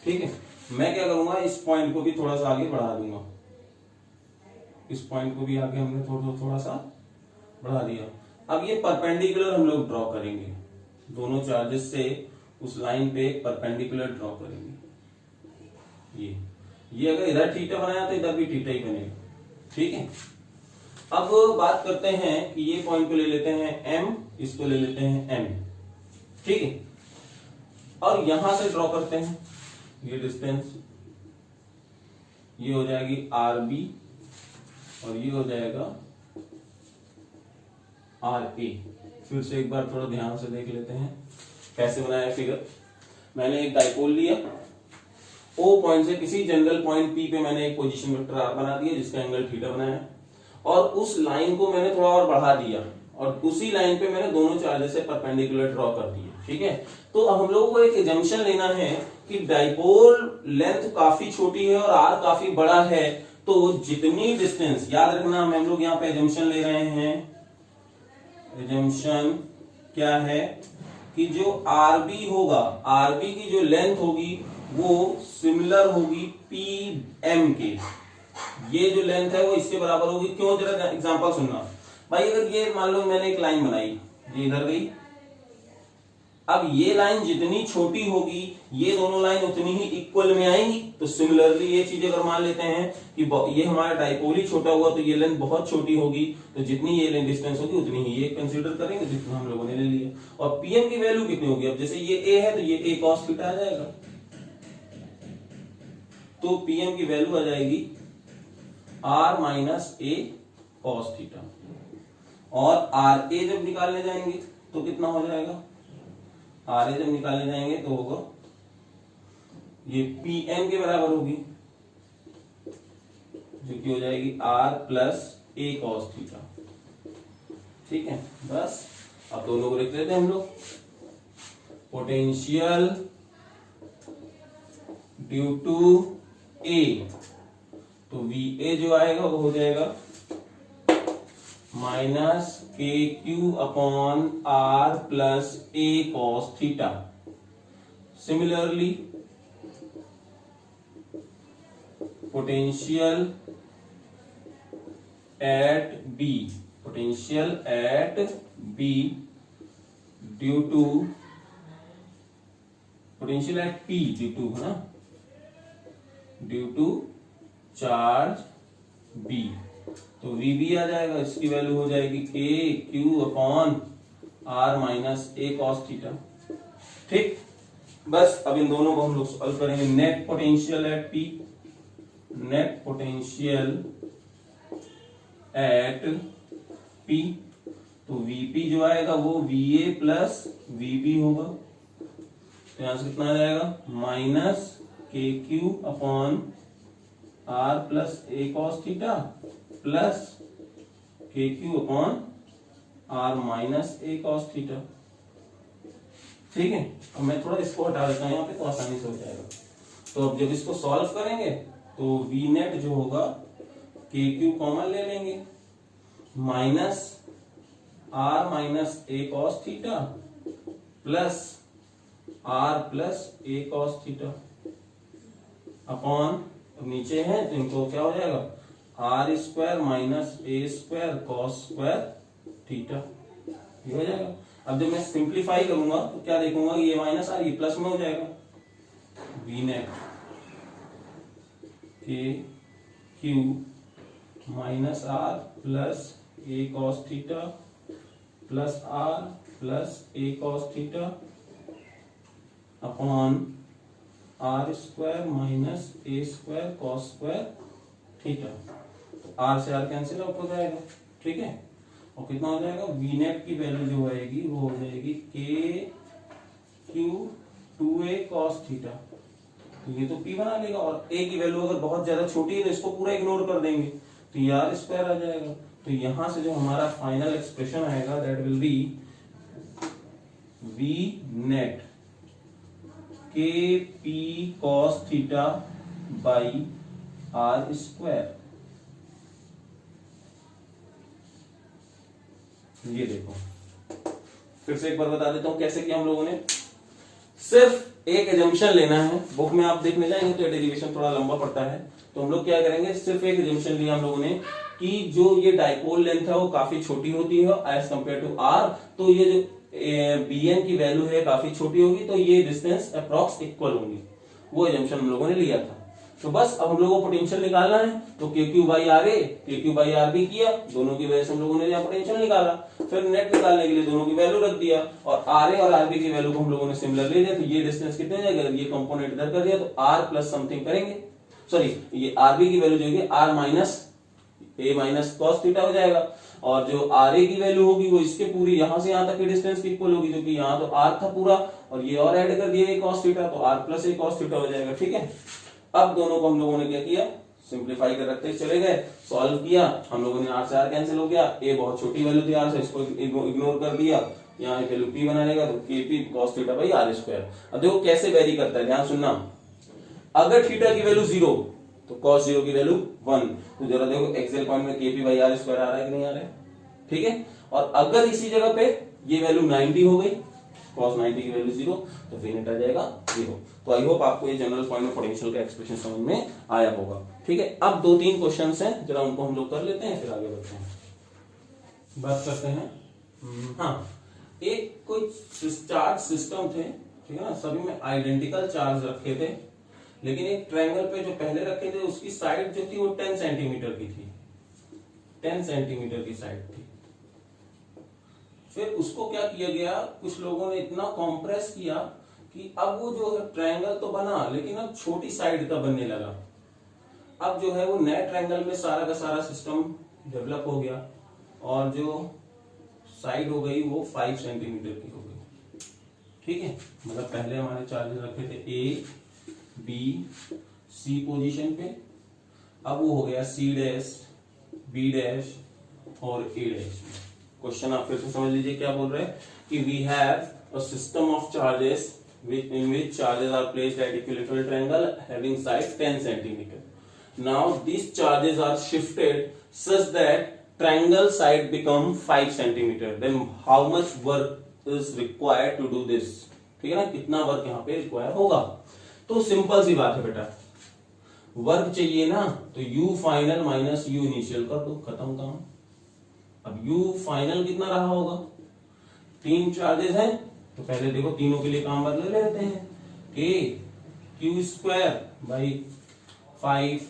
ठीक है, मैं क्या करूंगा, इस पॉइंट को भी थोड़ा सा आगे बढ़ा दूंगा, इस पॉइंट को भी आगे हमने थोड़ा सा बढ़ा दिया। अब ये परपेंडिकुलर हम लोग ड्रॉ करेंगे, दोनों चार्जेस से उस लाइन पे परपेंडिकुलर ड्रॉ करेंगे। ये अगर इधर थीटा बनाया तो इधर भी थीटा ही बनेगा। ठीक है, अब बात करते हैं कि ये पॉइंट को ले लेते हैं M, इसको ले लेते हैं M। ठीक है, और यहां से ड्रॉ करते हैं ये डिस्टेंस, ये हो जाएगी RB और ये हो जाएगा RA। फिर से एक बार थोड़ा ध्यान से देख लेते हैं कैसे बनाया फिगर। मैंने एक डाइपोल लिया, O पॉइंट से किसी जनरल पॉइंट P पे मैंने एक पोजीशन वेक्टर R बना दिया जिसका एंगल थीटा बनाया, और उस लाइन को मैंने थोड़ा और बढ़ा दिया, और उसी लाइन पे मैंने दोनों चार्जेस से परपेंडिकुलर ड्रॉ कर दिए। ठीक है, तो हम लोगों को एक एजम्पशन लेना है कि डाइपोल लेंथ काफी छोटी है और R काफी बड़ा है, तो जितनी डिस्टेंस, याद रखना हम लोग यहाँ पे एजम्पशन ले रहे हैं, एजम्पशन क्या है कि जो RB होगा, RB की जो लेंथ होगी वो सिमिलर होगी PM के, ये जो लेंथ है वो इसके बराबर होगी। क्यों, जरा एग्जांपल सुनना भाई। अगर ये मान लो मैंने एक लाइन बनाई, ये इधर गई, अब ये लाइन जितनी छोटी होगी ये दोनों लाइन उतनी ही इक्वल में आएंगी। तो सिमिलरली ये चीज अगर मान लेते हैं कि ये हमारा डाइपोल ही छोटा हुआ तो ये लेंथ बहुत छोटी होगी, तो जितनी ये लेंथ डिस्टेंस होगी उतनी ही ये कंसीडर करेंगे जितना हम लोगों ने ले लिया। और PM की वैल्यू कितनी होगी, अब जैसे ये A है तो ये A cos थीटा आ जाएगा, तो PM की वैल्यू आ जाएगी R minus A cos theta. और RA जब निकालने जाएंगे तो कितना हो जाएगा, RA जब निकालने जाएंगे तो होगा ये PM के बराबर होगी, जो कि हो जाएगी R plus A cos theta. ठीक है, बस अब दोनों को लिख लेते हैं हम लोग। पोटेंशियल ड्यू टू A, तो VA जो आएगा वो हो जाएगा minus KQ upon R plus A cos theta. Similarly potential at B, potential at B due to, potential at P due to है ना, ड्यू टू चार्ज बी, तो V B आ जाएगा, इसकी वैल्यू हो जाएगी K Q upon are minus A cos theta. ठीक, बस अब इन दोनों को हम लोग सॉल्व करेंगे। Net potential at P, net potential at P, तो वीपी जो आएगा वो वीए प्लस वीबी होगा, तो यहां से कितना आ जाएगा minus k Q upon r plus A cos theta plus k Q upon are minus A cos theta. ठीक है, अब मैं थोड़ा इसको हटा देता हूं यहाँ पे तो आसानी से हो जाएगा। तो अब जब इसको सॉल्व करेंगे तो वी नेट जो होगा के क्यू कॉमन ले लेंगे, माइनस आर माइनस ए cos theta plus R plus ए कॉस थीटा अपॉन, नीचे है तो इनको क्या हो जाएगा R square minus A square cos square theta, ये हो जाएगा। अब जब मैं सिंप्लीफाई करूंगा तो क्या देखूंगा, ये माइनस आर ये प्लस में हो जाएगा, V net K Q minus R plus A cos theta plus R plus A cos theta upon R square minus A square cos square theta, तो आर से आर कैंसिल आउट हो जाएगा। ठीक है, और कितना हो जाएगा, वी नेट की वैल्यू जो आएगी वो हो जाएगी K Q 2a cos theta, तो ये तो p बना लेगा, और a की वैल्यू अगर बहुत ज्यादा छोटी है तो इसको पूरा इग्नोर कर देंगे, तो ये आर स्क्वायर आ जाएगा। तो यहां से जो हमारा फाइनल एक्सप्रेशन आएगा that will be v net k P cos theta by are square. ये देखो, फिर से एक बार बता देता हूं कैसे किया हम लोगों ने। सिर्फ एक एजम्पशन लेना है, बुक में आप देखने जाएंगे तो डेरिवेशन थोड़ा लंबा पड़ता है, तो हम लोग क्या करेंगे, सिर्फ एक एजम्पशन लिया हम लोगों ने कि जो ये डाइपोल लेंथ है वो काफी छोटी होती है एज कंपेयर टू आर, तो ये जो bn की वैल्यू है काफी छोटी होगी, तो ये डिस्टेंस अप्रॉक्स इक्वल होंगी, वो एजम्पशन हम लोगों ने लिया था। तो बस अब हम लोगों को पोटेंशियल निकालना है, तो के क्यू बाई आर ए के क्यू बाई आर बी किया, दोनों की वजह से हम लोगों ने यहाँ पोटेंशियल निकाला, फिर नेट निकालने के लिए दोनों की वैल्यू रख दिया, और आर ए और आर बी की वैल्यू को हम लोगों ने सिमिलर ले लिया, तो ये डिस्टेंस कितने हो जाएगा, ये कंपोनेंट इधर कर दिया तो आर प्लस समथिंग करेंगे, सॉरी ये आर बी की वैल्यू जो है R minus A minus cos theta हो जाएगा, और जो आर ए की वैल्यू होगी वो इसके पूरी यहां से यहां तक की डिस्टेंस की इक्वल होगी, जो कि यहाँ तो आर था पूरा और ये और ऐड कर दिया कॉस थीटा, तो आर प्लस ए कॉस थीटा हो जाएगा। ठीक है, अब दोनों को हम लोगों ने क्या किया, सिंप्लीफाई कर रखते चले गए, सॉल्व किया, हम लोगों ने आर से आर कैंसिल हो गया, ए बहुत छोटी वैल्यू थी आर से, इसको इग्नोर कर दिया, यहाँ वैल्यू पी बना लेगा, तो K P cos theta by are square. अब देखो कैसे वेरी करता है, ध्यान सुनना, अगर थीटा की वैल्यू 0 तो कॉस 0 की वैल्यू 1, तो जरा देखो एक्सेल पॉइंट में केपी बाई आर स्क्वायर आ रहा है कि नहीं आ रहा है। ठीक है, और अगर इसी जगह पे ये वैल्यू 90 हो गई, cos 90 की वैल्यू 0, तो वी नेट आ जाएगा 0। तो आई होप आपको ये जनरल पॉइंट में पोटेंशियल का एक्सप्रेशन समझ में आया होगा। ठीक है, अब 2-3 क्वेश्चंस हैं, जरा उनको हम लोग कर लेते हैं, फिर आगे बढ़ते हैं, बात करते हैं। हाँ, एक कोई चार्ज सिस्टम थे, ठीक है ना, सभी में आइडेंटिकल चार्ज रखे थे, लेकिन एक ट्रायंगल पे जो पहले रखे थे उसकी साइड जो थी वो 10 सेंटीमीटर की थी, 10 सेंटीमीटर की साइड थी। फिर उसको क्या किया गया, कुछ लोगों ने इतना कॉम्प्रेस किया कि अब वो जो है ट्रायंगल तो बना, लेकिन अब छोटी साइड का बनने लगा। अब जो है वो नए ट्रायंगल में सारा का सारा सिस्टम डेवलप हो गया, और जो साइड हो गई वो 5 सेंटीमीटर की हो गई। ठीक है, मतलब पहले हमारे चार्जेस रखे थे ए बी सी पोजीशन पे, अब वो हो गया सी डैश बी डैश और ए डैश। क्वेश्चन आप फिर से समझ लीजिए क्या बोल रहे हैं कि we have a system of charges in which charges are placed at equilateral triangle having side 10 centimeter. Now these charges are shifted such that triangle side become 5 centimeter. Then how much work is required to do this? ठीक है ना, कितना work यहाँ पे require होगा। तो simple सी बात है बेटा, वर्क चाहिए ना, तो u final minus u initial कर दो, खत्म काम। अब u फाइनल कितना रहा होगा, 3 चार्जेस हैं, तो पहले देखो तीनों के लिए काम बदल लेते हैं, के क्यू स्क्वायर बाई 5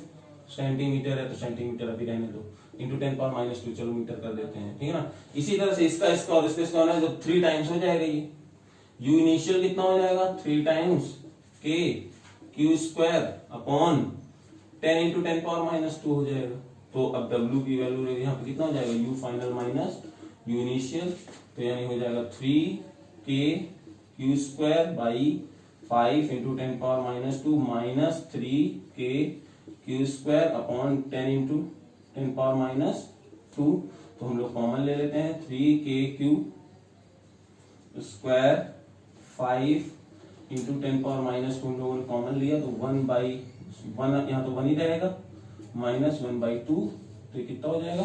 सेंटीमीटर है तो सेंटीमीटर अभी रहने दो, इंटू 10⁻², चलो मीटर कर देते हैं, ठीक है ना। इसी तरह से इसका और इसका होना है तो 3 टाइम्स हो जाएगा ये। यू इनिशियल कितना हो जाएगा 3 टाइम्स के क्यू स्क्वायर अपॉन 10 इंटू 10⁻² हो जाएगा। तो अब W की वैल्यू यहाँ पे कितना हो जाएगा, you final minus you initial, तो यानी हो जाएगा 3 के Q square by 5 into 10⁻² minus 3 के क्यू स्क्वायर अपॉन 10 इंटू 10⁻²। तो हम लोग कॉमन ले लेते हैं, 3 के क्यू स्क्वायर 5 इंटू 10⁻² हम लोगों ने कॉमन लिया तो 1/1 यहाँ तो 1 ही रहेगा, माइनस 1/2, तो ये कितना हो जाएगा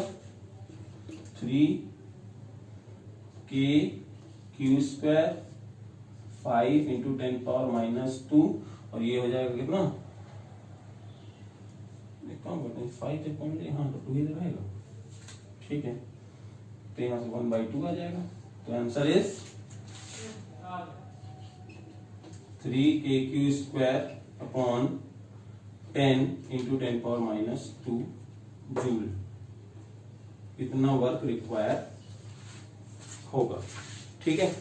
3 के क्यू स्क्वायर 5 इंटू 10⁻², और ये हो जाएगा कितना, काम करते हैं 5 से कौन ले, हाँ तो 2 ही रहेगा, ठीक है। तो यहाँ से 1/2 आ जाएगा। तो आंसर इज 3 के Q square upon 10 into 10⁻² joule, इतना वर्क रिक्वायर होगा, ठीक है।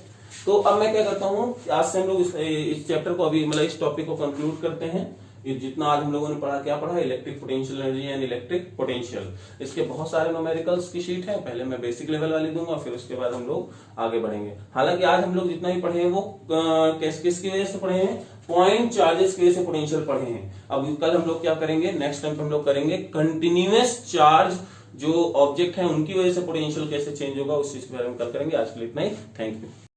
तो अब मैं क्या करता हूँ, आज से हम लोग इस चैप्टर को अभी मतलब इस टॉपिक को कंक्लूड करते हैं। ये जितना आज हम लोगों ने पढ़ा, क्या पढ़ा, electric potential energy and electric potential. इसके बहुत सारे न्यूमेरिकल्स की शीट है, पहले मैं बेसिक लेवल वाली दूंगा, फिर उसके बाद हम लोग आगे बढ़ेंगे। हालांकि आज हम लोग जितना भी पढ़े हैं वो किसकी वजह से पढ़े हैं, पॉइंट चार्जेस की वजह से पोटेंशियल पढ़े हैं। अब कल हम लोग क्या करेंगे, नेक्स्ट टाइम हम लोग करेंगे कंटिन्यूअस चार्ज जो ऑब्जेक्ट है उनकी वजह से पोटेंशियल कैसे चेंज होगा, उस चीज के बारे में कल करेंगे। आज के लिए इतना ही, थैंक यू।